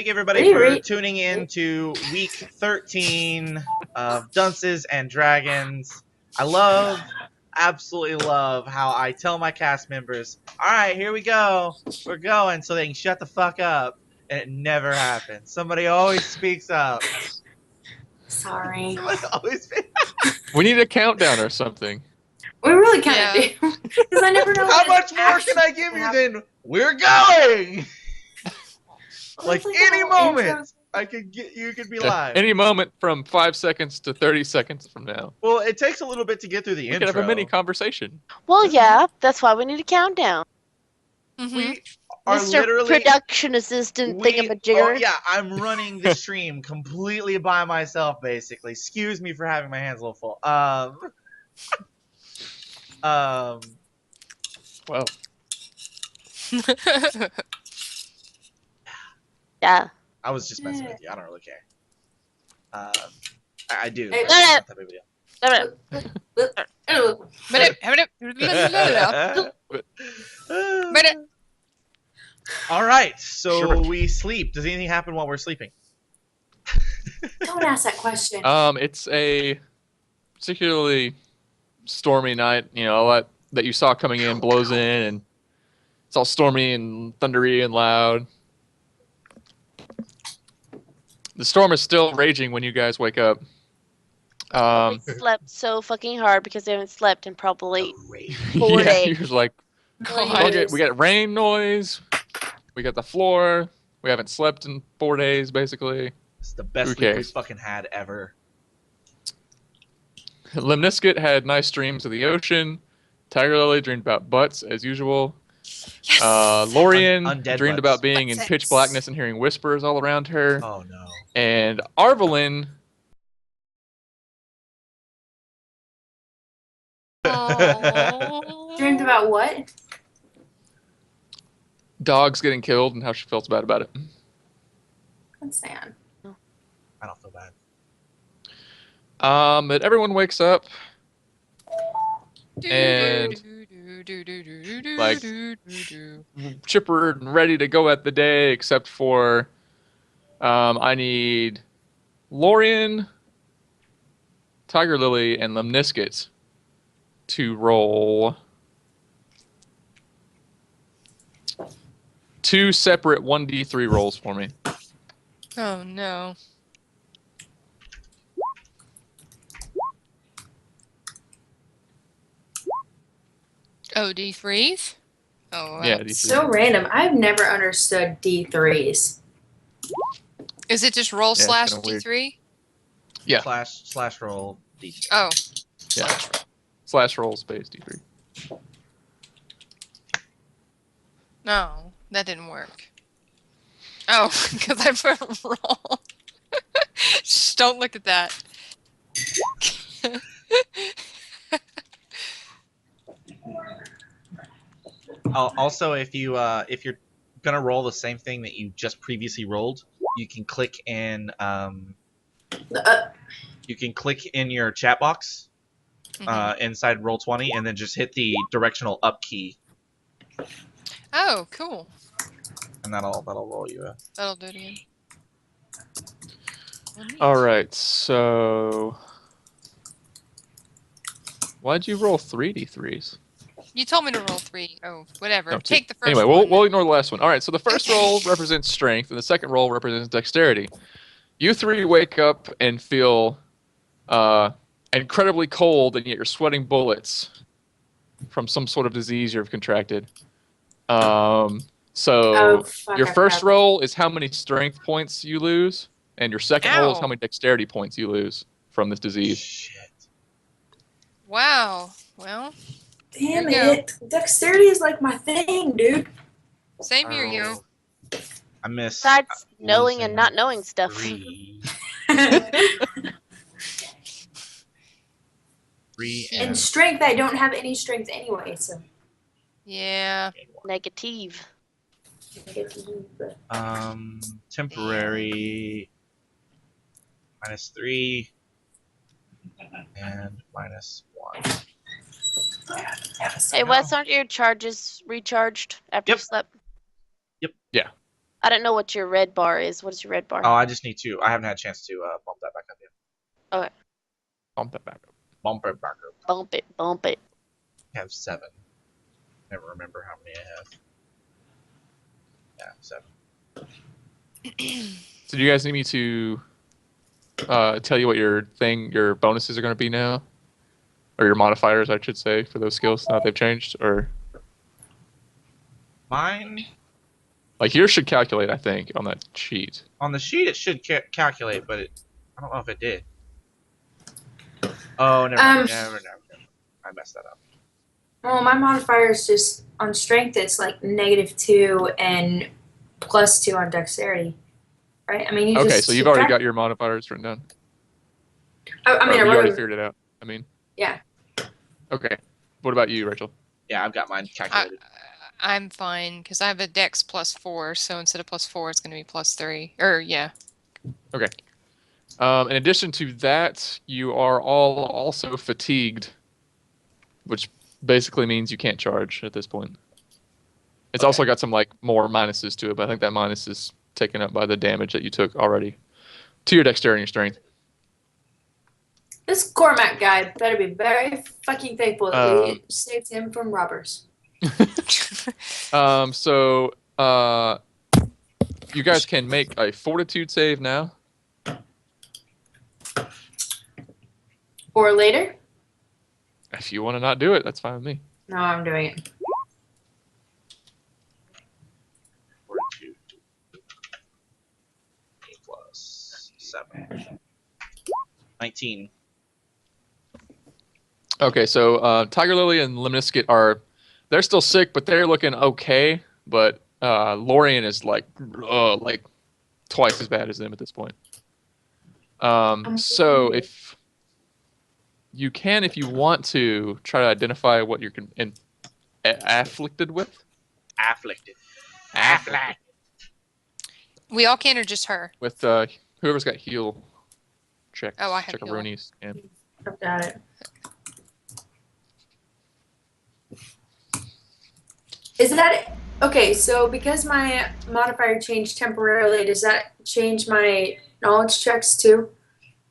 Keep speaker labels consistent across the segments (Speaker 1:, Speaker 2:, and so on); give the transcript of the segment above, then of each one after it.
Speaker 1: Thank you everybody for tuning in to week 13 of Dunces and Dragons. Absolutely love how I tell my cast members, alright, here we go, we're going, so they can shut the fuck up, and it never happens. Somebody always speaks up.
Speaker 2: Sorry.
Speaker 1: Somebody always speaks up.
Speaker 3: We need a countdown or something.
Speaker 2: We really kind of do. Because I never know
Speaker 1: how much more can I give you then? We're going! Like any moment, you could be live.
Speaker 3: Any moment from 5 seconds to 30 seconds from now.
Speaker 1: Well, it takes a little bit to get through the intro.
Speaker 3: We could have a mini conversation.
Speaker 4: Well, yeah, that's why we need a countdown.
Speaker 1: We are
Speaker 4: Mr.
Speaker 1: literally
Speaker 4: Production Assistant thingamajigger.
Speaker 1: Oh yeah, I'm running the stream completely by myself, basically. Excuse me for having my hands a little full.
Speaker 3: Well.
Speaker 4: Yeah.
Speaker 1: I was just messing with you. I don't really care. I do.
Speaker 2: Hey,
Speaker 1: Not that big of a deal. All right, so we sleep. Does anything happen while we're sleeping?
Speaker 2: Don't ask that question.
Speaker 3: It's a particularly stormy night. You know, a lot that you saw coming in blows in, and it's all stormy and thundery and loud. The storm is still raging when you guys wake up.
Speaker 4: We slept so fucking hard because they haven't slept in probably 4 days.
Speaker 3: You're like, we got rain noise. We got the floor. We haven't slept in 4 days, basically.
Speaker 1: It's the best week we fucking had ever.
Speaker 3: Lemnisket had nice dreams of the ocean. Tiger Lily dreamed about butts, as usual. Yes! Lorien dreamed about being in pitch blackness and hearing whispers all around her.
Speaker 1: Oh, no.
Speaker 3: And Arvelyn...
Speaker 2: Dreamed about what?
Speaker 3: Dogs getting killed and how she felt bad about it.
Speaker 2: That's sad.
Speaker 1: I don't feel bad.
Speaker 3: But everyone wakes up and like chipper and ready to go at the day, except for I need Lorien, Tiger Lily, and Lemnisket to roll 2 separate 1d3 rolls for me.
Speaker 5: Oh no. Oh, D3s? Oh,
Speaker 3: yeah, D3.
Speaker 2: So random. I've never understood D3s.
Speaker 5: Is it just roll slash D3?
Speaker 3: Yeah.
Speaker 1: Slash roll D3.
Speaker 5: Oh.
Speaker 3: Yeah. Slash roll space D3.
Speaker 5: No, that didn't work. Oh, because I put roll. Shh, don't look at that.
Speaker 1: Also, if you're gonna roll the same thing that you just previously rolled, you can click in your chat box inside Roll20, and then just hit the directional up key.
Speaker 5: Oh, cool.
Speaker 1: And that'll roll you up.
Speaker 5: That'll do it again.
Speaker 3: All right, so why'd you roll 3d3s?
Speaker 5: You told me to roll 3. Oh, whatever.
Speaker 3: No,
Speaker 5: Take the first
Speaker 3: anyway,
Speaker 5: one.
Speaker 3: we'll ignore the last one. All right, so the first roll represents strength, and the second roll represents dexterity. You three wake up and feel incredibly cold, and yet you're sweating bullets from some sort of disease you've contracted. So your first roll is how many strength points you lose, and your second roll is how many dexterity points you lose from this disease.
Speaker 1: Shit.
Speaker 5: Wow. Well.
Speaker 2: Damn it. Dexterity is like my thing, dude.
Speaker 5: Same here, you.
Speaker 1: I miss.
Speaker 4: Besides knowing and not knowing stuff.
Speaker 1: 3
Speaker 2: and strength, I don't have any strength anyway, so.
Speaker 5: Yeah.
Speaker 4: Negative.
Speaker 1: Temporary -3 and -1.
Speaker 4: Hey, Wes, aren't your charges recharged after you slept?
Speaker 1: Yep.
Speaker 3: Yeah.
Speaker 4: I don't know what your red bar is. What is your red bar?
Speaker 1: Oh, I just need to. I haven't had a chance to bump that back up yet.
Speaker 4: Okay.
Speaker 3: Bump that back up.
Speaker 1: Bump it back up.
Speaker 4: Bump it. Bump it.
Speaker 1: I have 7. Never remember how many I have. Yeah, 7.
Speaker 3: So do you guys need me to tell you what your bonuses are going to be now? Or your modifiers, I should say, for those skills now that they've changed? Or
Speaker 1: Mine?
Speaker 3: like yours should calculate, I think, on that sheet.
Speaker 1: On the sheet it should calculate, but I don't know if it did. Oh, never mind. Never. I messed that up.
Speaker 2: Well, my modifier is just on strength. It's like -2 and +2 on dexterity, right? I mean, you
Speaker 3: Okay,
Speaker 2: just
Speaker 3: so you've already got your modifiers written down.
Speaker 2: I mean,
Speaker 3: you
Speaker 2: I
Speaker 3: already
Speaker 2: wrote
Speaker 3: figured it out. I mean.
Speaker 2: Yeah.
Speaker 3: Okay. What about you, Rachel?
Speaker 1: Yeah, I've got mine calculated.
Speaker 5: I'm fine because I have a dex +4, so instead of +4, it's going to be +3. Or yeah.
Speaker 3: Okay. In addition to that, you are all also fatigued, which basically means you can't charge at this point. It's also got some like more minuses to it, but I think that minus is taken up by the damage that you took already to your dexterity and your strength.
Speaker 2: This Cormac guy better be very fucking thankful that we saved him from robbers.
Speaker 3: So you guys can make a fortitude save now.
Speaker 2: Or later?
Speaker 3: If you want to not do it, that's fine with me.
Speaker 2: No, I'm doing it.
Speaker 1: Fortitude. 8 plus 7. 19.
Speaker 3: Okay, so Tiger Lily and Lemniscate they're still sick, but they're looking okay. But Lorian is like twice as bad as them at this point. So if you want to try to identify what you're afflicted with.
Speaker 1: Afflicted.
Speaker 5: We all can, or just her?
Speaker 3: With whoever's got heal checks.
Speaker 5: Oh, I have heal.
Speaker 3: Checkaroonies. Yeah.
Speaker 2: I've got it. Is that okay? So because my modifier changed temporarily, does that change my knowledge checks too?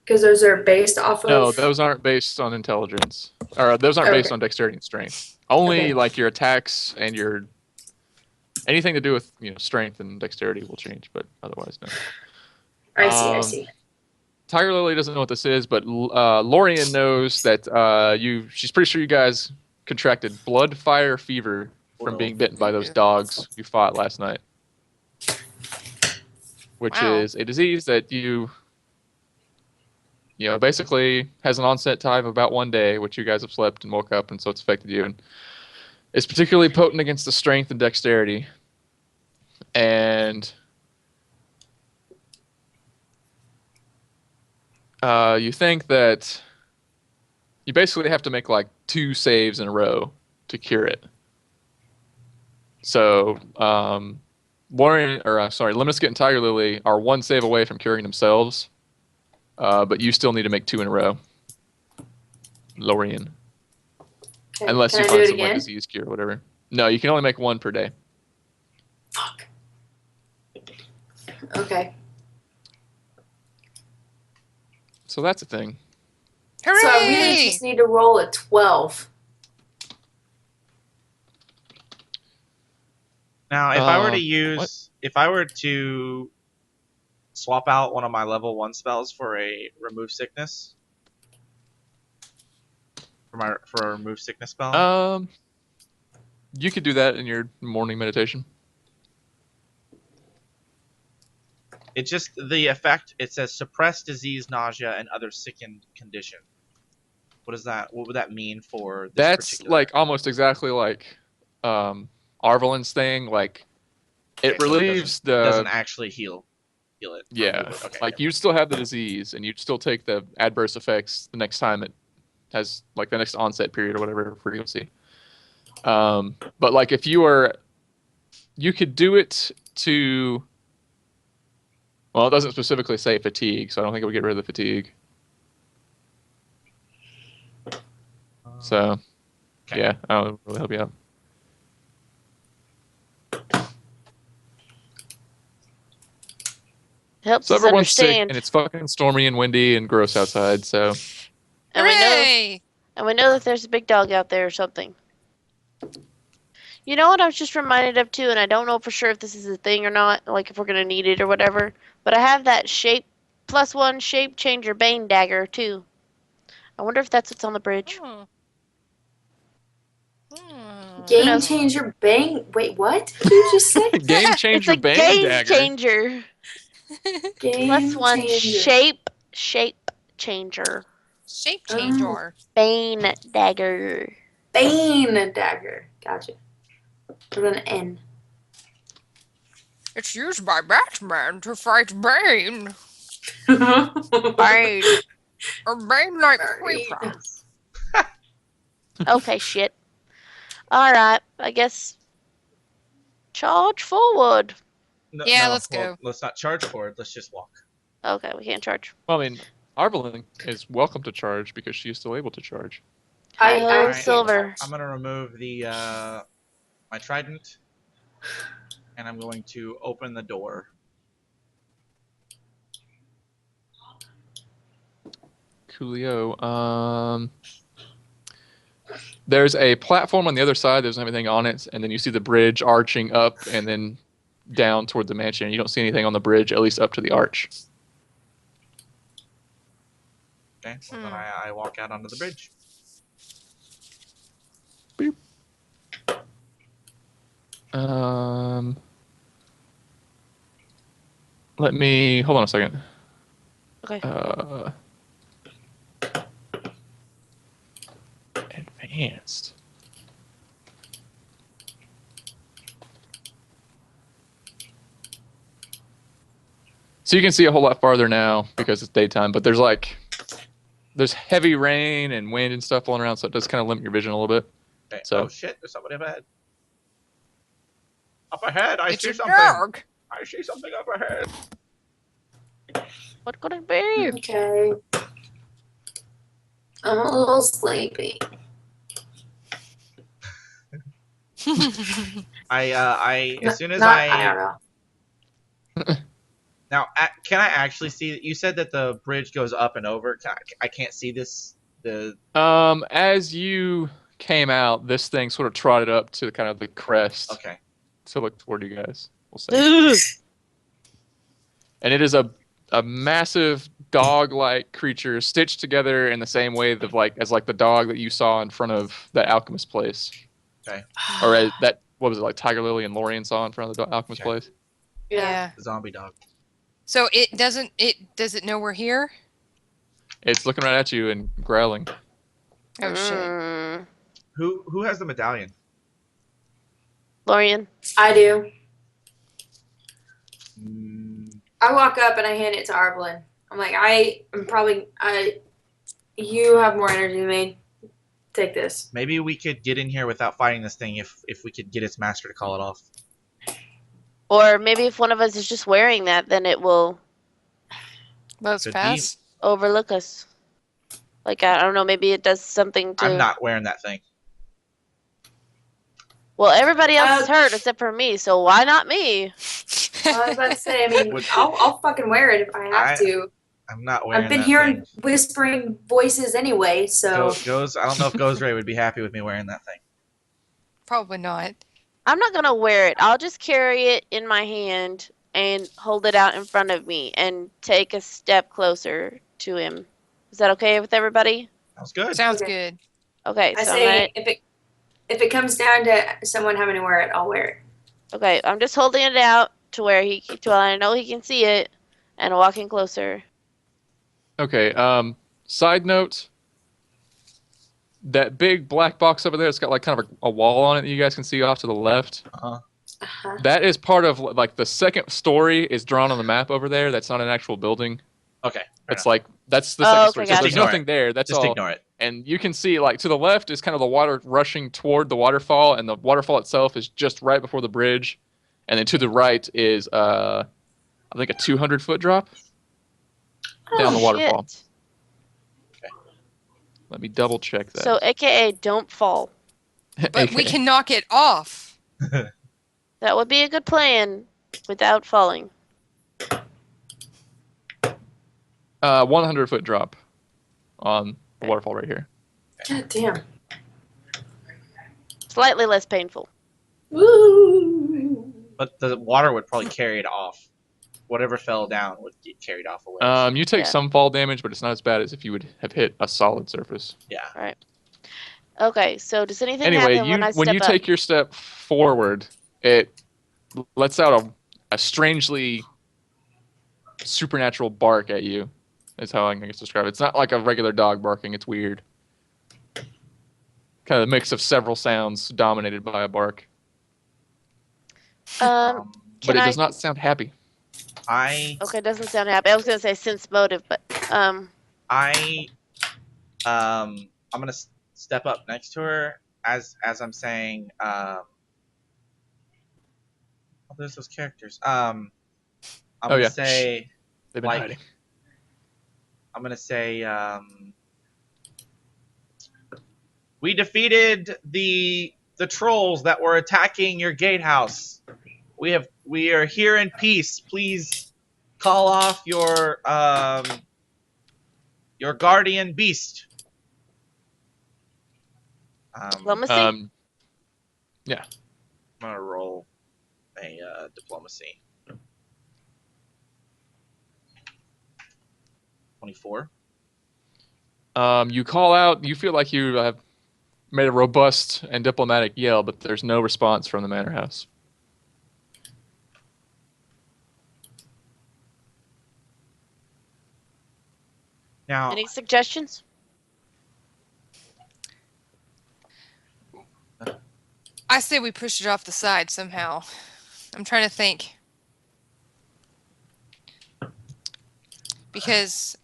Speaker 2: Because those are based off of.
Speaker 3: No, those aren't based on intelligence, or those aren't based on dexterity and strength. Only like your attacks and your anything to do with strength and dexterity will change, but otherwise no.
Speaker 2: I see.
Speaker 3: Tiger Lily doesn't know what this is, but Lorian knows that she's pretty sure you guys contracted blood, fire, fever from being bitten by those dogs you fought last night. Which is a disease that basically has an onset time of about 1 day, which you guys have slept and woke up, and so it's affected you. And it's particularly potent against the strength and dexterity. And you think that you basically have to make like 2 saves in a row to cure it. So, Lemniscate and Tiger Lily are 1 save away from curing themselves, but you still need to make 2 in a row. Lorian.
Speaker 2: Okay.
Speaker 3: Unless
Speaker 2: Can
Speaker 3: you
Speaker 2: I do
Speaker 3: find
Speaker 2: it
Speaker 3: some
Speaker 2: again?
Speaker 3: like disease cure or whatever. No, you can only make 1 per day.
Speaker 2: Fuck. Okay.
Speaker 3: So that's a thing.
Speaker 5: Hooray!
Speaker 2: So I really just need to roll a 12.
Speaker 1: Now, if I were to swap out one of my level 1 spells for a remove sickness, for a remove sickness spell,
Speaker 3: you could do that in your morning meditation.
Speaker 1: it's just the effect. It says suppress disease, nausea, and other sickened condition. What is that? What would that mean for this
Speaker 3: That's
Speaker 1: particular...
Speaker 3: like almost exactly like Arvelin's thing. Like it relieves
Speaker 1: doesn't actually heal it.
Speaker 3: Yeah,
Speaker 1: Okay,
Speaker 3: like you'd still have the disease, and you'd still take the adverse effects the next time it has like the next onset period or whatever frequency. But like if you could do it to. Well, it doesn't specifically say fatigue, so I don't think it would get rid of the fatigue. So, yeah, I'll really help you out.
Speaker 4: Helps
Speaker 3: So
Speaker 4: us
Speaker 3: everyone's sick,
Speaker 4: understand.
Speaker 3: and it's fucking stormy and windy and gross outside. So
Speaker 4: And we know,
Speaker 5: Hooray!
Speaker 4: and we know that there's a big dog out there or something. You know what I was just reminded of too, and I don't know for sure if this is a thing or not, like if we're gonna need it or whatever. But I have that shape +1 shape changer bane dagger too. I wonder if that's what's on the bridge.
Speaker 5: Oh. Hmm.
Speaker 2: Game
Speaker 4: knows?
Speaker 2: changer bang. Wait, what did you just say?
Speaker 3: game
Speaker 4: It's
Speaker 3: changer
Speaker 4: a
Speaker 3: bane
Speaker 4: game
Speaker 3: dagger.
Speaker 4: changer.
Speaker 2: Game
Speaker 4: +1
Speaker 2: changer.
Speaker 4: shape changer
Speaker 5: Shape
Speaker 2: Oh.
Speaker 5: changer.
Speaker 4: bane dagger.
Speaker 2: Bane dagger. Gotcha. With an N.
Speaker 5: It's used by Batman to fight Bane.
Speaker 4: Bane.
Speaker 5: A Bane-like
Speaker 2: Bane.
Speaker 5: creature.
Speaker 4: Okay, shit. Alright, I guess charge forward.
Speaker 1: No,
Speaker 5: Yeah,
Speaker 1: no,
Speaker 5: let's go.
Speaker 1: Let's not charge forward. Let's just walk.
Speaker 4: Okay, we can't charge.
Speaker 3: Well, I mean, Arbalin is welcome to charge because she is still able to charge.
Speaker 4: I
Speaker 1: Alright.
Speaker 4: silver.
Speaker 1: I'm gonna remove the my trident, and I'm going to open the door.
Speaker 3: Coolio. There's a platform on the other side. There's everything on it, and then you see the bridge arching up and then down toward the mansion. You don't see anything on the bridge, at least up to the arch.
Speaker 1: Okay, well, then I walk out onto the bridge.
Speaker 3: Boop. Let me hold on a second.
Speaker 4: Okay.
Speaker 3: Advanced. So you can see a whole lot farther now because it's daytime, but there's heavy rain and wind and stuff blowing around, so it does kind of limit your vision a little bit.
Speaker 1: Okay.
Speaker 3: So-
Speaker 1: Oh shit! There's somebody up ahead. Up ahead! I
Speaker 5: It's
Speaker 1: see
Speaker 5: a
Speaker 1: something.
Speaker 5: dog.
Speaker 1: I see something up ahead.
Speaker 4: What could it be?
Speaker 2: Okay. I'm a little sleepy.
Speaker 1: As soon as
Speaker 2: Not
Speaker 1: I
Speaker 2: IRL.
Speaker 1: now, can I actually see? You said that the bridge goes up and over. I can't see this.
Speaker 3: As you came out, this thing sort of trotted up to kind of the crest
Speaker 1: Okay.
Speaker 3: to look toward you guys. We'll say. And it is a massive dog-like creature stitched together in the same way as the dog that you saw in front of that alchemist place.
Speaker 1: Okay.
Speaker 3: Or what was it, like Tiger Lily and Lorian saw in front of the alchemist
Speaker 1: Okay.
Speaker 3: place?
Speaker 5: Yeah.
Speaker 1: The zombie dog.
Speaker 5: So does it know we're here?
Speaker 3: It's looking right at you and growling.
Speaker 5: Oh shit.
Speaker 1: Who has the medallion?
Speaker 4: Lorian.
Speaker 2: I do.
Speaker 1: Mm,
Speaker 2: I walk up and I hand it to Arblin. I'm like, you have more energy than me. Take this.
Speaker 1: maybe we could get in here without fighting this thing if we could get its master to call it off.
Speaker 4: Or maybe if one of us is just wearing that, then it will
Speaker 5: Let's
Speaker 1: Could
Speaker 5: pass.
Speaker 4: overlook us. Like, I don't know, maybe it does something to...
Speaker 1: I'm not wearing that thing.
Speaker 4: Well, everybody else is hurt except for me, so why not me?
Speaker 2: I was about to say, I mean, I'll fucking wear it if I have to.
Speaker 1: I'm not wearing.
Speaker 2: I've been
Speaker 1: that
Speaker 2: hearing
Speaker 1: thing.
Speaker 2: whispering voices anyway, so.
Speaker 1: Goes. I don't know if Goes Ray would be happy with me wearing that thing.
Speaker 5: Probably not.
Speaker 4: I'm not gonna wear it. I'll just carry it in my hand and hold it out in front of me and take a step closer to him. Is that okay with everybody?
Speaker 1: Sounds good.
Speaker 5: Sounds
Speaker 2: Okay.
Speaker 5: good.
Speaker 4: Okay,
Speaker 2: I
Speaker 4: so
Speaker 2: say, if it comes down to someone having to wear it, I'll wear it.
Speaker 4: okay, I'm just holding it out to where I know he can see it, and walking closer.
Speaker 3: Okay. Side note. That big black box over there, it's got like kind of a wall on it that you guys can see off to the left.
Speaker 2: Uh-huh.
Speaker 3: That is part of like the second story is drawn on the map over there. That's not an actual building.
Speaker 1: Okay.
Speaker 3: It's like that's the
Speaker 4: Oh,
Speaker 3: second
Speaker 4: okay,
Speaker 3: story. So
Speaker 4: gotcha.
Speaker 3: there's
Speaker 1: Ignore
Speaker 3: nothing there. That's
Speaker 1: Just
Speaker 3: all.
Speaker 1: ignore it.
Speaker 3: And you can see like to the left is kind of the water rushing toward the waterfall, and the waterfall itself is just right before the bridge. And then to the right is I think a 200-foot drop down the
Speaker 4: Oh,
Speaker 3: waterfall.
Speaker 4: shit.
Speaker 3: Let me double check that.
Speaker 4: So, AKA, don't fall.
Speaker 5: But we
Speaker 3: Okay.
Speaker 5: can knock it off.
Speaker 4: That would be a good plan without falling.
Speaker 3: 100-foot drop on the waterfall right here.
Speaker 2: God damn.
Speaker 4: Slightly less painful.
Speaker 2: Woo!
Speaker 1: But the water would probably carry it off. Whatever fell down would get carried off away.
Speaker 3: You take
Speaker 4: Yeah.
Speaker 3: some fall damage, but it's not as bad as if you would have hit a solid surface.
Speaker 1: Yeah.
Speaker 4: Right. Okay, so does anything
Speaker 3: Anyway,
Speaker 4: happen when I
Speaker 3: when
Speaker 4: step
Speaker 3: you
Speaker 4: up?
Speaker 3: take your step forward, it lets out a strangely supernatural bark at you. Is how I can describe it. It's not like a regular dog barking. It's weird. Kind of a mix of several sounds dominated by a bark.
Speaker 4: Um,
Speaker 3: But it
Speaker 4: I-
Speaker 3: does not sound happy.
Speaker 4: Okay, doesn't sound happy. I was gonna say sense motive, but
Speaker 1: I'm gonna step up next to her as I'm saying. Oh, there's those characters. I'm gonna
Speaker 3: yeah.
Speaker 1: say.
Speaker 3: They've been hiding.
Speaker 1: I'm gonna say. We defeated the trolls that were attacking your gatehouse. We are here in peace. Please call off your guardian beast.
Speaker 4: diplomacy.
Speaker 3: Yeah.
Speaker 1: I'm gonna roll a diplomacy. 24.
Speaker 3: You call out. You feel like you have made a robust and diplomatic yell, but there's no response from the manor house.
Speaker 1: Now,
Speaker 4: Any suggestions?
Speaker 5: I say we push it off the side somehow. I'm trying to think. Because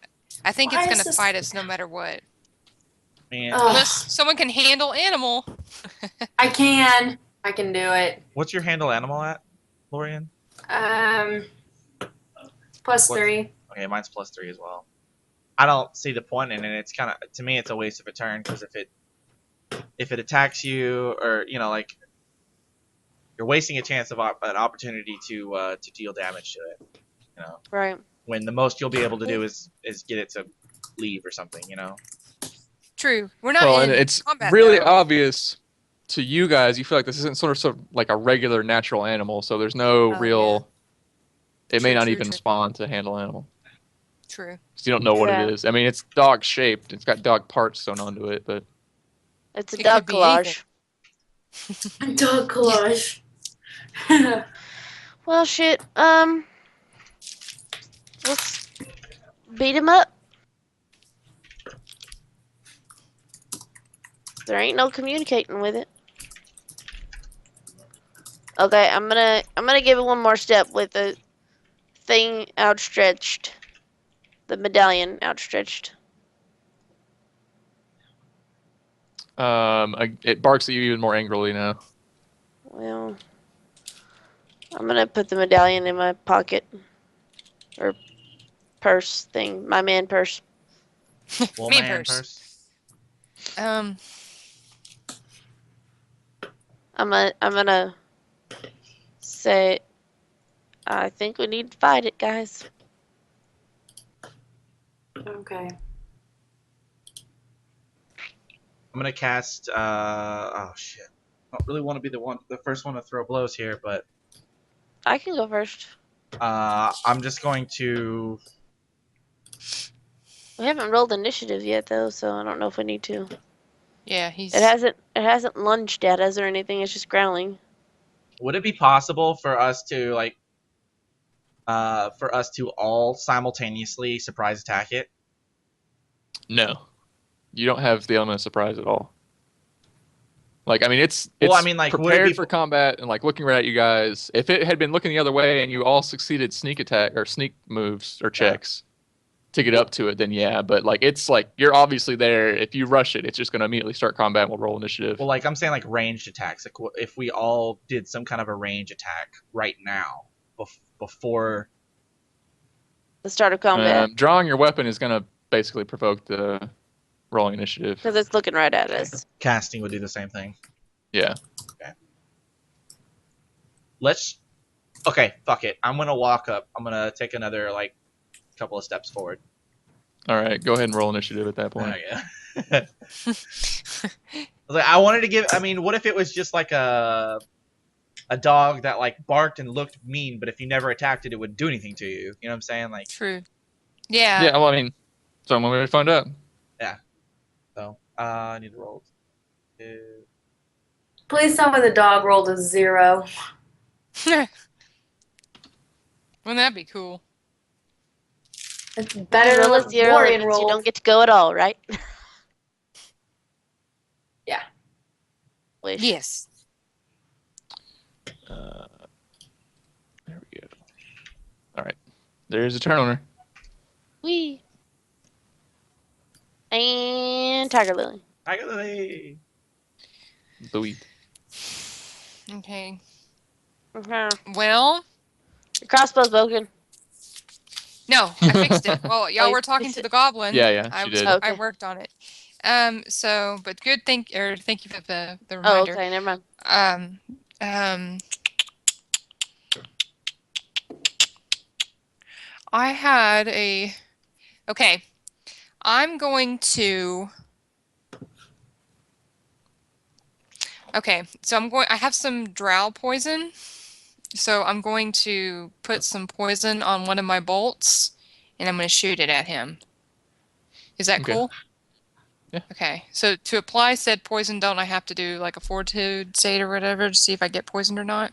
Speaker 5: I think
Speaker 2: Why
Speaker 5: it's
Speaker 2: is
Speaker 5: going to
Speaker 2: this-
Speaker 5: fight us no matter what.
Speaker 1: man,
Speaker 2: Ugh.
Speaker 5: Unless someone can handle animal.
Speaker 2: I can do it.
Speaker 1: what's your handle animal at, Lorian?
Speaker 2: Plus
Speaker 1: What?
Speaker 2: 3.
Speaker 1: Okay, mine's +3 as well. I don't see the point in it. It's kind of, to me, it's a waste of a turn because if it attacks you, or like you're wasting a chance of an opportunity to deal damage to it.
Speaker 4: Right.
Speaker 1: When the most you'll be able to do is get it to leave or something.
Speaker 5: True. We're not
Speaker 3: Well,
Speaker 5: in
Speaker 3: and it's
Speaker 5: combat,
Speaker 3: really
Speaker 5: though.
Speaker 3: obvious to you guys. You feel like this isn't sort of like a regular natural animal, so there's no
Speaker 5: Oh,
Speaker 3: real. It may
Speaker 5: True,
Speaker 3: not
Speaker 5: true,
Speaker 3: even
Speaker 5: true.
Speaker 3: respond to handle animal.
Speaker 5: True.
Speaker 3: 'Cause you don't know what
Speaker 4: Yeah.
Speaker 3: it is. I mean, it's dog shaped. It's got dog parts sewn onto it, but
Speaker 4: It's a
Speaker 5: It
Speaker 4: dog
Speaker 5: could be anything.
Speaker 4: collage.
Speaker 2: Dog collage.
Speaker 4: Well, shit. Let's beat him up. There ain't no communicating with it. Okay, I'm gonna give it one more step with the thing outstretched, the medallion outstretched.
Speaker 3: it barks at you even more angrily now.
Speaker 4: Well, I'm gonna put the medallion in my pocket or purse thing, my man purse.
Speaker 1: Well,
Speaker 5: Me
Speaker 1: man,
Speaker 5: purse.
Speaker 4: I'm gonna say, I think we need to fight it, guys.
Speaker 2: Okay.
Speaker 1: I'm gonna cast. Oh shit! I don't really want to be the first one to throw blows here, but
Speaker 4: I can go first.
Speaker 1: I'm just going to.
Speaker 4: We haven't rolled initiative yet, though, so I don't know if we need to.
Speaker 5: Yeah, he's.
Speaker 4: It hasn't lunged at us or anything. It's just growling.
Speaker 1: Would it be possible for us to all simultaneously surprise attack it?
Speaker 3: No, you don't have the element of surprise at all. Like, I mean, it's
Speaker 1: Well, I mean, like, would it
Speaker 3: prepared
Speaker 1: be-
Speaker 3: for combat and like looking right at you guys. If it had been looking the other way and you all succeeded sneak attack or sneak moves or checks to get up to it, then yeah. But like, it's like you're obviously there. If you rush it, it's just going to immediately start combat. And we'll roll initiative.
Speaker 1: Well, like I'm saying, like ranged attacks. Like if we all did some kind of a range attack right now, before.
Speaker 4: The start of combat.
Speaker 3: Drawing your weapon is going to basically provoke the rolling initiative.
Speaker 4: Because it's looking right at us.
Speaker 1: Casting would do the same thing.
Speaker 3: Yeah.
Speaker 1: Okay, fuck it. I'm gonna walk up. I'm gonna take another couple of steps forward.
Speaker 3: All right, go ahead and roll initiative at that
Speaker 1: Oh,
Speaker 3: point.
Speaker 1: yeah. I was like, I wanted to give. I mean, what if it was just like a dog that like barked and looked mean, but if you never attacked it, it wouldn't do anything to you. You know what I'm saying? Like,
Speaker 5: True. Yeah.
Speaker 3: Yeah, well, I mean, so I'm going to find out.
Speaker 1: so I need to roll.
Speaker 2: Please tell me the dog rolled a 0.
Speaker 5: Wouldn't that be cool?
Speaker 2: It's better than
Speaker 4: Roll a
Speaker 2: what
Speaker 4: 0, that
Speaker 2: Borean
Speaker 4: means you
Speaker 2: rolled.
Speaker 4: don't get to go at all, right?
Speaker 2: Yeah.
Speaker 4: Wish.
Speaker 5: Yes.
Speaker 3: There we go. All right. There's a turn owner.
Speaker 4: Wee. And Tiger Lily.
Speaker 1: I got the.
Speaker 3: Louis.
Speaker 5: Okay.
Speaker 4: Okay.
Speaker 5: Well,
Speaker 4: Your crossbow's broken.
Speaker 5: no, I fixed it. Well, y'all
Speaker 4: you
Speaker 5: were talking
Speaker 4: fixed
Speaker 5: to
Speaker 4: it?
Speaker 5: the goblin.
Speaker 3: Yeah,
Speaker 5: I
Speaker 3: she
Speaker 5: was,
Speaker 3: did.
Speaker 5: I
Speaker 4: Okay.
Speaker 5: worked on it. So, but thank you for the
Speaker 4: Oh,
Speaker 5: reminder.
Speaker 4: okay, never mind.
Speaker 5: I had a. Okay, I'm going to. Okay, so I have some drow poison, so I'm going to put some poison on one of my bolts, and I'm going to shoot it at him. Is that
Speaker 3: Okay.
Speaker 5: cool?
Speaker 3: Yeah.
Speaker 5: Okay, so to apply said poison, don't I have to do like a fortitude save or whatever to see if I get poisoned or not?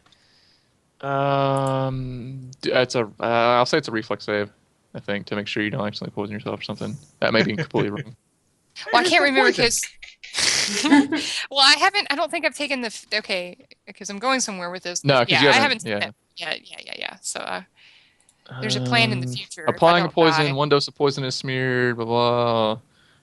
Speaker 3: It's a. I'll say it's a reflex save, I think, to make sure you don't actually poison yourself or something. That may be completely wrong.
Speaker 5: Well, I can't remember
Speaker 1: Poison.
Speaker 5: because. Well, I don't think I've taken the. Okay, because I'm going somewhere with this.
Speaker 3: No, because
Speaker 5: yeah,
Speaker 3: you
Speaker 5: I
Speaker 3: haven't.
Speaker 5: haven't.
Speaker 3: Yeah.
Speaker 5: Yeah. So there's a plan in the future. if I
Speaker 3: Applying a
Speaker 5: don't
Speaker 3: poison,
Speaker 5: die.
Speaker 3: 1 dose of poison is smeared, blah, blah.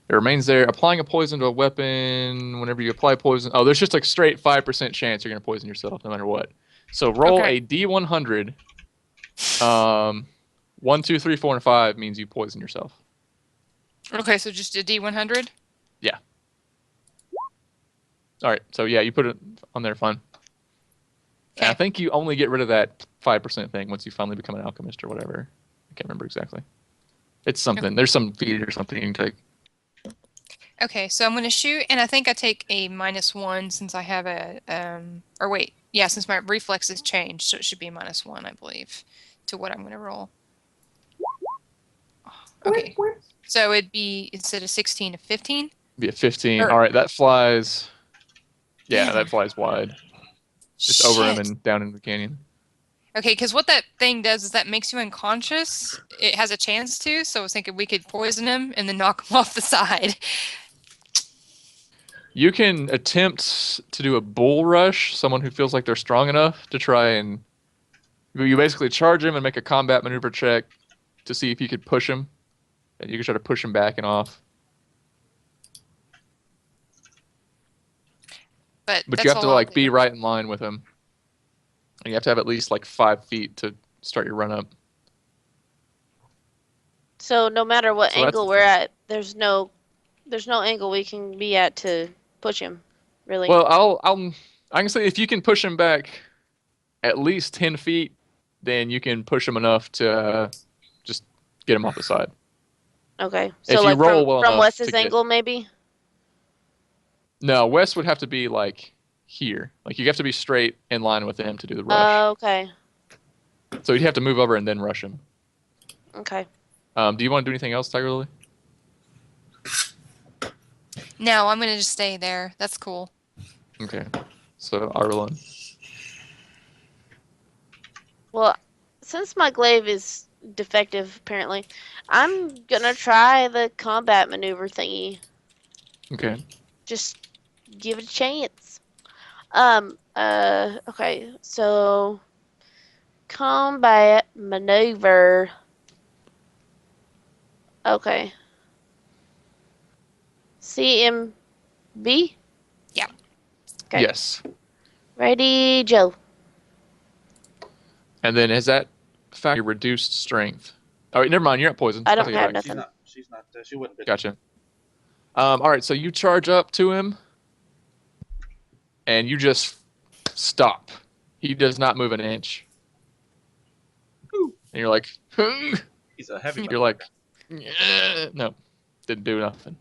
Speaker 3: It remains there. Applying a poison to a weapon, whenever you apply poison. Oh, there's just like straight 5% chance you're going to poison yourself no matter what. So roll
Speaker 5: Okay.
Speaker 3: a D100. 1, 2, 3, 4, and 5 means you poison yourself.
Speaker 5: Okay, so just a D100.
Speaker 3: All right, so yeah, you put it on there, fine. And I
Speaker 5: Okay.
Speaker 3: think you only get rid of that 5% thing once you finally become an alchemist or whatever. I can't remember exactly. It's something. There's some feat or something you can take.
Speaker 5: Okay, so I'm going to shoot, and I think I take a -1 since I have a or wait, yeah, since my reflexes changed, so it should be -1, I believe, to what I'm going to roll. Okay, so it'd be instead of 16 to 15.
Speaker 3: Be a 15.
Speaker 5: Or-
Speaker 3: All right, that flies. Yeah,
Speaker 5: Damn.
Speaker 3: that flies wide. Just over him
Speaker 5: Shit.
Speaker 3: and down in the canyon.
Speaker 5: Okay, because what that thing does is that makes you unconscious. It has a chance to, so I was thinking we could poison him and then knock him off the side.
Speaker 3: You can attempt to do a bull rush, someone who feels like they're strong enough to try and... You basically charge him and make a combat maneuver check to see if you could push him. And you can try to push him back and off.
Speaker 5: But
Speaker 3: But
Speaker 5: that's
Speaker 3: you have
Speaker 5: all
Speaker 3: to
Speaker 5: I'll
Speaker 3: like
Speaker 5: do.
Speaker 3: be right in line with him. And you have to have at least like 5 feet to start your run up.
Speaker 4: So no matter what
Speaker 3: So that's
Speaker 4: angle
Speaker 3: the
Speaker 4: we're
Speaker 3: thing.
Speaker 4: at, there's no angle we can be at to push him, really.
Speaker 3: Well, I can say if you can push him back at least 10 feet, then you can push him enough to just get him off the side.
Speaker 4: Okay.
Speaker 3: if
Speaker 4: So
Speaker 3: you
Speaker 4: like
Speaker 3: roll well
Speaker 4: from
Speaker 3: enough
Speaker 4: Wes's
Speaker 3: to get-
Speaker 4: angle, maybe?
Speaker 3: No, Wes would have to be like here. Like you have to be straight in line with him to do the rush.
Speaker 4: Okay.
Speaker 3: So you'd have to move over and then rush him.
Speaker 4: Okay.
Speaker 3: Do you want to do anything else, Tiger Lily?
Speaker 5: No, I'm going to just stay there. That's cool.
Speaker 3: Okay. So Arlen.
Speaker 4: Well, since my glaive is defective, apparently, I'm gonna try the combat maneuver thingy.
Speaker 3: Okay.
Speaker 4: Just give it a chance. Okay, so combat maneuver. Okay. CMB?
Speaker 5: Yeah.
Speaker 4: Okay.
Speaker 3: Yes.
Speaker 4: Ready, Joe.
Speaker 3: And then is that fact your reduced strength? Oh, wait, never mind. You're not poisoned.
Speaker 4: I don't
Speaker 3: take it
Speaker 4: have
Speaker 3: back.
Speaker 4: nothing.
Speaker 1: She's not. She wouldn't. Be.
Speaker 3: Gotcha. All right. So you charge up to him, and you just stop. He does not move an inch.
Speaker 1: Ooh.
Speaker 3: And you're like,
Speaker 1: He's a heavy.
Speaker 3: you're like, No, didn't do nothing.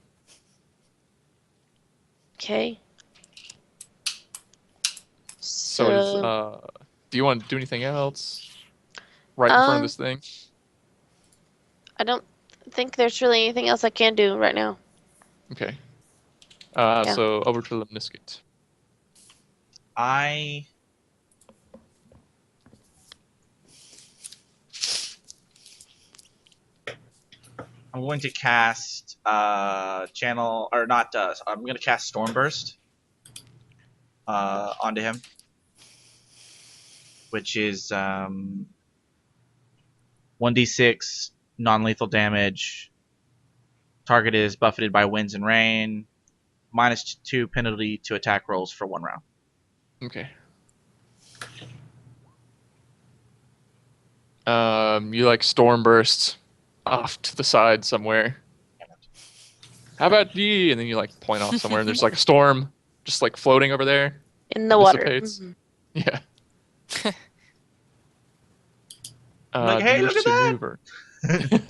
Speaker 4: Okay.
Speaker 3: So does, do you want to do anything else right in front of this thing?
Speaker 4: I don't think there's really anything else I can do right now.
Speaker 3: Okay.
Speaker 4: Yeah.
Speaker 3: So over to Lemnisket.
Speaker 1: I'm going to cast channel or not. I'm going to cast Stormburst onto him, which is 1d6 non-lethal damage. Target is buffeted by winds and rain. -2 penalty to attack rolls for 1 round.
Speaker 3: Okay. You like Stormburst off to the side somewhere. How about ye? And then you like point off somewhere, and there's like a storm just like floating over there.
Speaker 4: In the water.
Speaker 3: Dissipates.
Speaker 4: Mhm.
Speaker 3: Yeah.
Speaker 1: Like, hey,
Speaker 3: do you
Speaker 1: look
Speaker 3: wish
Speaker 1: at
Speaker 3: to
Speaker 1: that!
Speaker 3: move or-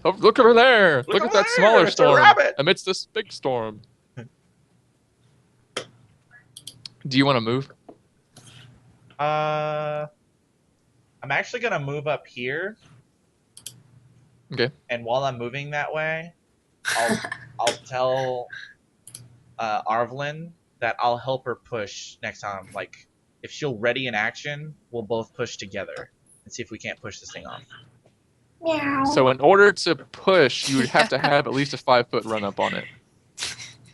Speaker 3: Oh, look over there! Look at
Speaker 1: over
Speaker 3: that
Speaker 1: there!
Speaker 3: smaller
Speaker 1: It's a
Speaker 3: storm
Speaker 1: rabbit!
Speaker 3: amidst this big storm. Do you want to move?
Speaker 1: I'm actually gonna move up here.
Speaker 3: Okay.
Speaker 1: And while I'm moving that way, I'll tell Arvelyn that I'll help her push next time. Like, if she'll ready an action, we'll both push together and see if we can't push this thing off.
Speaker 2: Meow.
Speaker 3: So in order to push, you would have to have at least a 5-foot run up on it.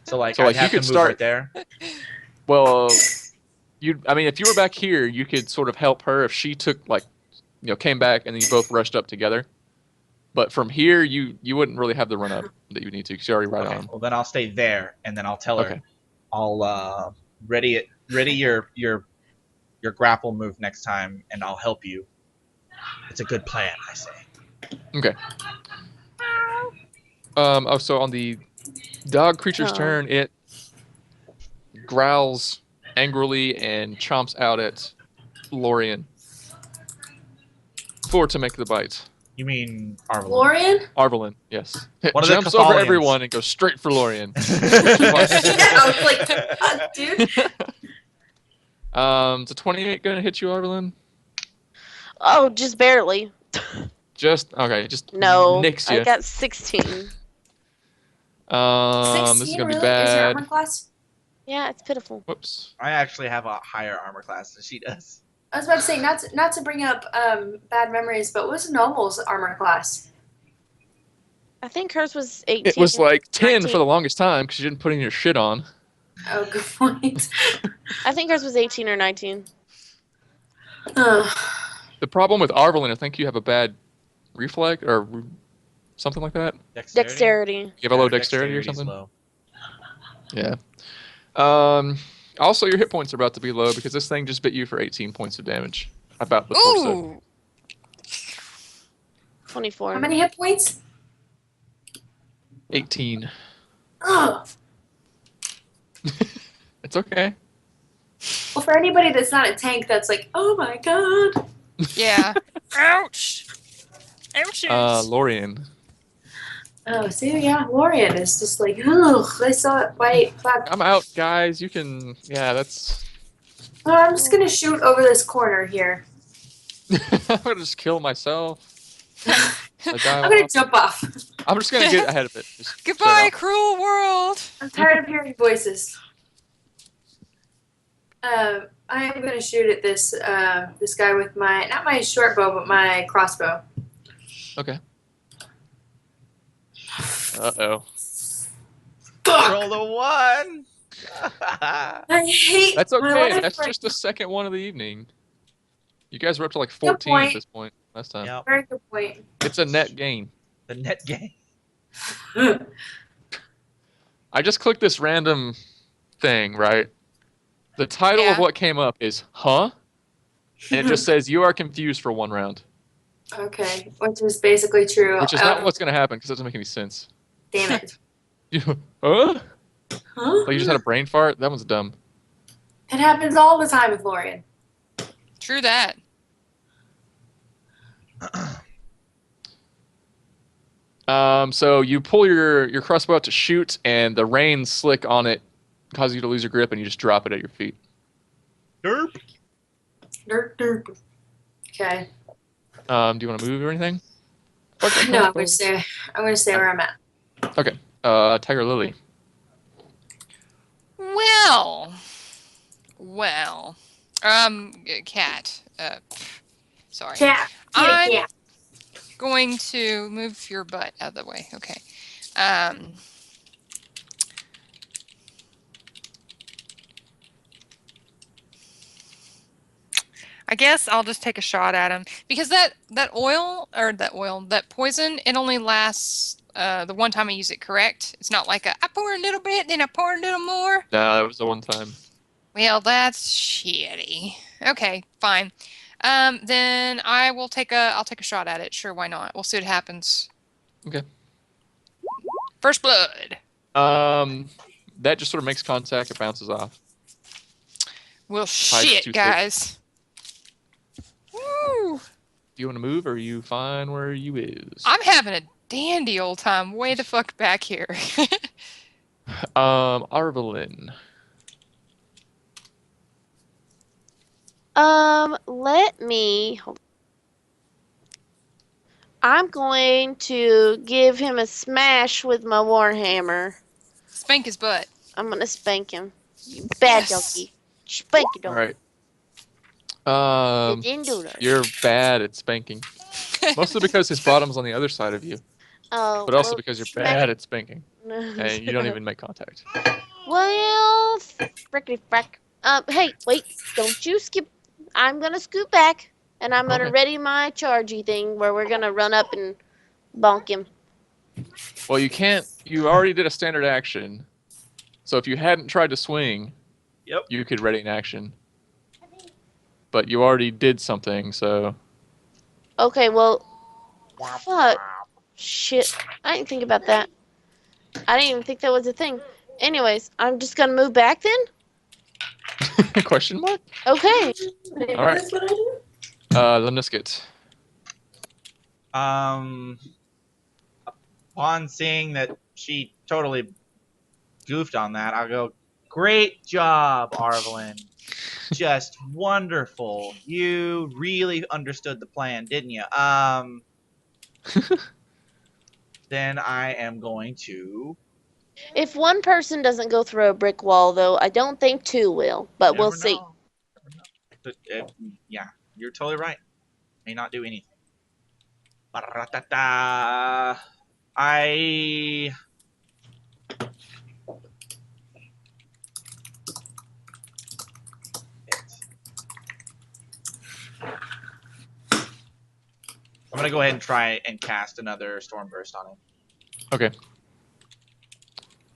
Speaker 1: So like,
Speaker 3: So, like,
Speaker 1: I'd have
Speaker 3: you
Speaker 1: to
Speaker 3: could
Speaker 1: move
Speaker 3: start-
Speaker 1: right there.
Speaker 3: Well, I mean, if you were back here, you could sort of help her if she took like, came back and then you both rushed up together. But from here, you wouldn't really have the run up that you need to because you're already right
Speaker 1: Okay.
Speaker 3: on.
Speaker 1: Well, then I'll stay there, and then I'll tell her.
Speaker 3: Okay.
Speaker 1: I'll ready your grapple move next time, and I'll help you. It's a good plan, I say.
Speaker 3: Okay. So on the dog creature's
Speaker 4: Oh.
Speaker 3: turn, it growls angrily and chomps out at Lorian to make the bite.
Speaker 1: You mean Arvelyn?
Speaker 2: Lorian?
Speaker 3: Arvelyn, yes. It
Speaker 1: One of the
Speaker 3: jumps over
Speaker 1: Catholians.
Speaker 3: everyone and goes straight for Lorian.
Speaker 2: I was like, dude.
Speaker 3: Is a 28 gonna hit you, Arvelyn?
Speaker 4: Oh, just barely.
Speaker 3: Just okay, just
Speaker 4: No,
Speaker 3: nicks you.
Speaker 4: I got 16.
Speaker 3: This is
Speaker 2: 16,
Speaker 3: gonna be
Speaker 2: really? Is your
Speaker 3: bad.
Speaker 2: armor class?
Speaker 4: Yeah, it's pitiful.
Speaker 3: Whoops.
Speaker 1: I actually have a higher armor class than she does.
Speaker 2: I was about to say, not to bring up bad memories, but what was Noble's armor class?
Speaker 4: I think hers was 18.
Speaker 3: It was like 10 for
Speaker 4: 19.
Speaker 3: the longest time because you didn't put any of your shit on.
Speaker 2: Oh, good point.
Speaker 4: I think hers was 18 or 19.
Speaker 3: The problem with Arvelyn, I think you have a bad reflex or something like that.
Speaker 4: Dexterity.
Speaker 3: You have a low dexterity or
Speaker 1: Dexterity's
Speaker 3: something.
Speaker 1: low.
Speaker 3: Yeah. Also, your hit points are about to be low because this thing just bit you for 18 points of damage. About the torso.
Speaker 5: Ooh.
Speaker 4: 24.
Speaker 2: How many hit points?
Speaker 3: 18.
Speaker 2: Ugh.
Speaker 3: It's okay.
Speaker 2: Well, for anybody that's not a tank, that's like, oh my god.
Speaker 5: Yeah. Ouch. Ouchies.
Speaker 3: Lorian.
Speaker 2: Oh, see, yeah, Lorian is just like, ugh, I saw it bite back.
Speaker 3: I'm out, guys. You can. Yeah, that's.
Speaker 2: Oh, I'm just gonna shoot over this corner here.
Speaker 3: I'm gonna just kill myself. I die
Speaker 2: I'm gonna
Speaker 3: off.
Speaker 2: jump off.
Speaker 3: I'm just gonna get ahead of it. Just
Speaker 5: Goodbye,
Speaker 3: shut
Speaker 5: cruel world.
Speaker 2: I'm tired of hearing voices. I am gonna shoot at this this guy with my not my short bow but my crossbow.
Speaker 3: up. Okay. Uh-oh.
Speaker 2: Fuck!
Speaker 1: Roll the 1.
Speaker 2: I hate
Speaker 3: That's
Speaker 2: my
Speaker 3: okay.
Speaker 2: life
Speaker 3: That's
Speaker 2: right
Speaker 3: just the second one of the evening. You guys were up to like
Speaker 2: Good
Speaker 3: 14 at
Speaker 2: point.
Speaker 3: this point last time.
Speaker 1: Yep.
Speaker 2: Very good point.
Speaker 3: It's a net gain.
Speaker 1: The net gain.
Speaker 3: I just clicked this random thing, right? The title of
Speaker 5: Yeah.
Speaker 3: what came up is Huh? And it just says you are confused for 1 round.
Speaker 2: Okay, which is basically true.
Speaker 3: Which is not what's going to happen because it doesn't make any sense.
Speaker 2: Damn it.
Speaker 3: You, huh?
Speaker 2: Huh?
Speaker 3: Like you just had a brain fart? That one's dumb.
Speaker 2: It happens all the time with Lorian.
Speaker 5: True that.
Speaker 3: So you pull your crossbow out to shoot, and the rain slick on it causes you to lose your grip, and you just drop it at your feet.
Speaker 1: Derp.
Speaker 2: Derp, derp. Okay.
Speaker 3: Do you want to move or anything?
Speaker 2: No, I'm gonna stay. I'm gonna stay where I'm at.
Speaker 3: Okay. Tiger Lily.
Speaker 5: Well. Cat. Sorry.
Speaker 2: Cat.
Speaker 5: I'm
Speaker 2: Cat.
Speaker 5: going to move your butt out of the way. Okay. I guess I'll just take a shot at him because that poison, it only lasts the one time I use it, correct? It's not like I pour a little bit, then I pour a little more.
Speaker 3: No, that was the one time.
Speaker 5: Well, that's shitty. Okay, fine. Then I'll take a shot at it. Sure, why not? We'll see what happens.
Speaker 3: Okay.
Speaker 5: First blood.
Speaker 3: That just sort of makes contact. It bounces off.
Speaker 5: Well, shit, guys. Woo!
Speaker 3: Do you want to move, or are you fine where you is?
Speaker 5: I'm having a dandy old time way the fuck back here.
Speaker 3: Arvelin.
Speaker 4: Let me. I'm going to give him a smash with my warhammer.
Speaker 5: Spank his butt.
Speaker 4: I'm gonna spank him. You bad donkey. Spank you, donkey.
Speaker 3: All right.
Speaker 4: You didn't do that.
Speaker 3: You're bad at spanking. Mostly because his bottom's on the other side of you.
Speaker 4: Oh,
Speaker 3: But also
Speaker 4: well,
Speaker 3: because you're bad at spanking. And you don't even make contact.
Speaker 4: Well, frickety frack. Hey, wait, don't you skip. I'm gonna scoot back, and I'm gonna
Speaker 3: Okay.
Speaker 4: ready my chargy thing where we're gonna run up and bonk him.
Speaker 3: Well, you can't. You already did a standard action. So if you hadn't tried to swing,
Speaker 1: Yep.
Speaker 3: you could ready an action. But you already did something, so.
Speaker 4: Okay, well, fuck. Shit, I didn't think about that. I didn't even think that was a thing. Anyways, I'm just gonna move back then?
Speaker 3: Question mark?
Speaker 4: Okay.
Speaker 3: All right.
Speaker 2: That's what I do.
Speaker 3: Lemnisket.
Speaker 1: Upon seeing that she totally goofed on that, I'll go, great job, Arvelin. Just wonderful. You really understood the plan, didn't you? Then I am going to...
Speaker 4: If one person doesn't go through a brick wall, though, I don't think two will, but we'll
Speaker 1: Never
Speaker 4: see.
Speaker 1: know. Never know. Yeah, you're totally right. May not do anything. Ba-ra-ta-ta. I'm gonna go ahead and try and cast another Storm Burst on him.
Speaker 3: Okay.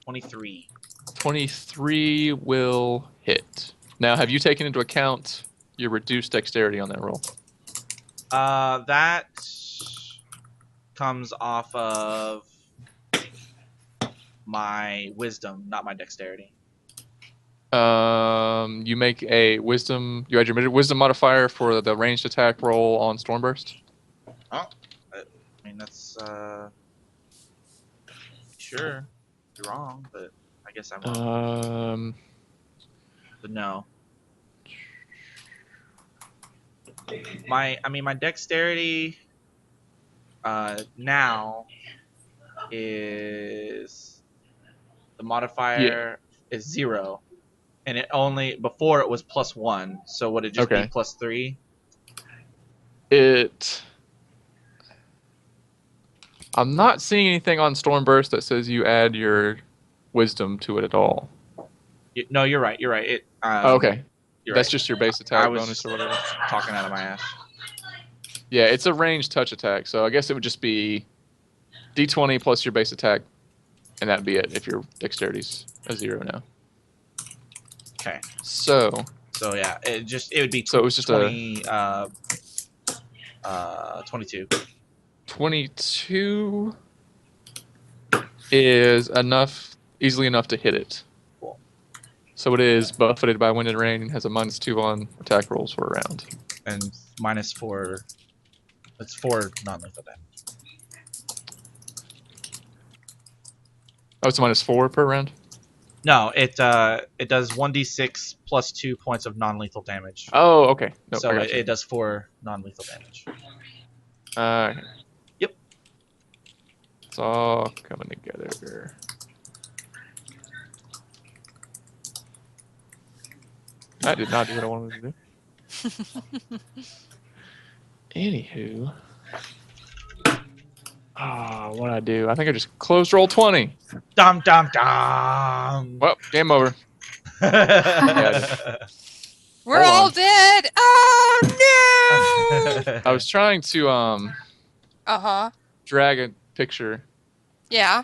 Speaker 1: 23.
Speaker 3: 23 will hit. Now, have you taken into account your reduced dexterity on that roll?
Speaker 1: That comes off of my wisdom, not my dexterity.
Speaker 3: You make a wisdom. You add your wisdom modifier for the ranged attack roll on Stormburst.
Speaker 1: Oh, I mean that's sure. You're wrong, but I guess I'm wrong. But no. My dexterity now is the modifier is 0, and it only before it was +1. So would it just be +3?
Speaker 3: I'm not seeing anything on Stormburst that says you add your wisdom to it at all.
Speaker 1: No, you're right. You're right.
Speaker 3: Okay.
Speaker 1: You're
Speaker 3: That's
Speaker 1: right.
Speaker 3: just your base attack
Speaker 1: I was
Speaker 3: bonus or whatever.
Speaker 1: talking out of my ass.
Speaker 3: Yeah, it's a ranged touch attack, so I guess it would just be d20 plus your base attack, and that'd be it if your dexterity's a 0 now.
Speaker 1: Okay.
Speaker 3: So
Speaker 1: yeah, it would be
Speaker 3: so it was just
Speaker 1: 20, 22.
Speaker 3: 22 is easily enough to hit it.
Speaker 1: Cool.
Speaker 3: So it is buffeted by wind and rain and has a -2 on attack rolls for a round.
Speaker 1: And -4. It's 4 non-lethal damage.
Speaker 3: Oh, it's -4 per round.
Speaker 1: No, it does 1d6 plus 2 points of non-lethal damage.
Speaker 3: Oh, okay. No,
Speaker 1: So
Speaker 3: I got
Speaker 1: it
Speaker 3: you.
Speaker 1: does 4 non-lethal damage. Yep.
Speaker 3: It's all coming together. That did not do what I wanted to do. Anywho. What'd I do? I think I just closed roll 20.
Speaker 1: Dum dum dum.
Speaker 3: Well, game over.
Speaker 5: We're
Speaker 3: Hold
Speaker 5: all
Speaker 3: on.
Speaker 5: dead. Oh no!
Speaker 3: I was trying to
Speaker 5: Uh-huh.
Speaker 3: drag a picture
Speaker 5: Yeah.